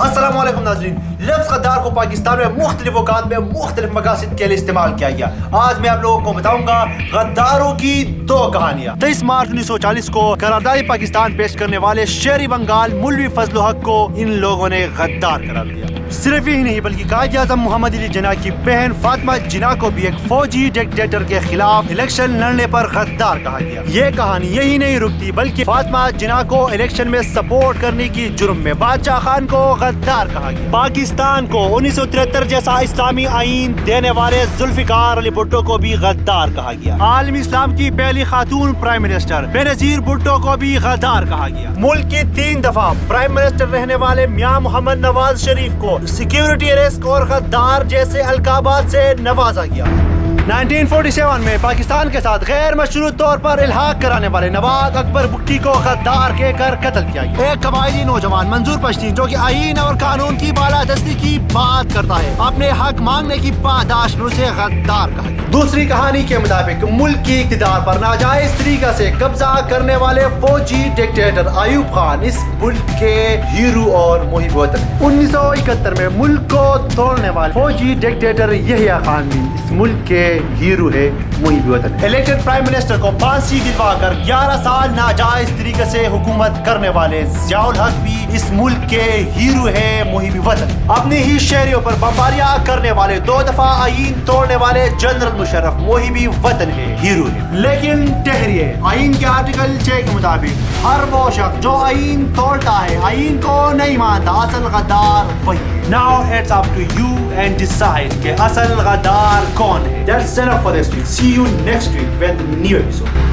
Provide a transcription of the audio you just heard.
السلام علیکم ناظرین. لفظ غدار کو پاکستان میں مختلف اوقات میں مختلف مقاصد کے لیے استعمال کیا گیا. آج میں آپ لوگوں کو بتاؤں گا غداروں کی 2 کہانیاں. 23 مارچ 1940 کو قرارداد پاکستان پیش کرنے والے شہری بنگال مولوی فضل الحق کو ان لوگوں نے غدار قرار دیا. صرف یہی نہیں بلکہ قائد اعظم محمد علی جناح کی بہن فاطمہ جناح کو بھی ایک فوجی ڈکٹیٹر کے خلاف الیکشن لڑنے پر غدار کہا گیا. یہ کہانی یہی نہیں رکتی بلکہ فاطمہ جناح کو الیکشن میں سپورٹ کرنے کی جرم میں بادشاہ خان کو غدار کہا گیا. پاکستان کو 1973 جیسا اسلامی آئین دینے والے ذوالفقار علی بھٹو کو بھی غدار کہا گیا. عالم اسلام کی پہلی خاتون پرائم منسٹر بینظیر بھٹو کو بھی غدار کہا گیا. ملک کی 3 دفعہ پرائم منسٹر رہنے والے میاں محمد نواز شریف کو سیکیورٹی ریسک اور غدار جیسے القابات سے نوازا گیا. 1947 میں پاکستان کے ساتھ غیر مشروط طور پر الحاق کرانے والے نواب اکبر بگٹی کو غدار کہہ کر قتل کیا گیا. ایک قبائلی نوجوان منظور پشتین جو کہ آئین اور قانون کی بالادستی کی بات کرتا ہے اپنے حق مانگنے کی پاداش میں اسے غدار کہا گیا. دوسری کہانی کے مطابق ملک کی اقتدار پر ناجائز طریقہ سے قبضہ کرنے والے فوجی ڈکٹیٹر ایوب خان اس ملک کے ہیرو اور محب وطن. 1971 میں ملک کو توڑنے والے فوجی ڈکٹیٹر یحییٰ خان بھی اس ملک کے ہیرو ہے محب وطن. الیکٹڈ پرائم منسٹر کو پھانسی دلوا کر 11 سال ناجائز طریقے سے حکومت کرنے والے ضیاء الحق بھی اس ملک کے ہیرو ہے محب وطن. اپنے ہی شہریوں پر بمباریاں کرنے والے 2 دفعہ آئین توڑنے والے جنرل مشرف محب وطن ہے ہیرو ہے. لیکن ٹھہریے, آئین کے آرٹیکل 6 کے مطابق ہر وہ شخص جو آئین توڑتا ہے آئین کو نہیں مانتا اصل غدار وہی ہے. Now it's up to you and decide کہ اصل غدار کون ہے. That's enough for this week. See you next week with the new episode.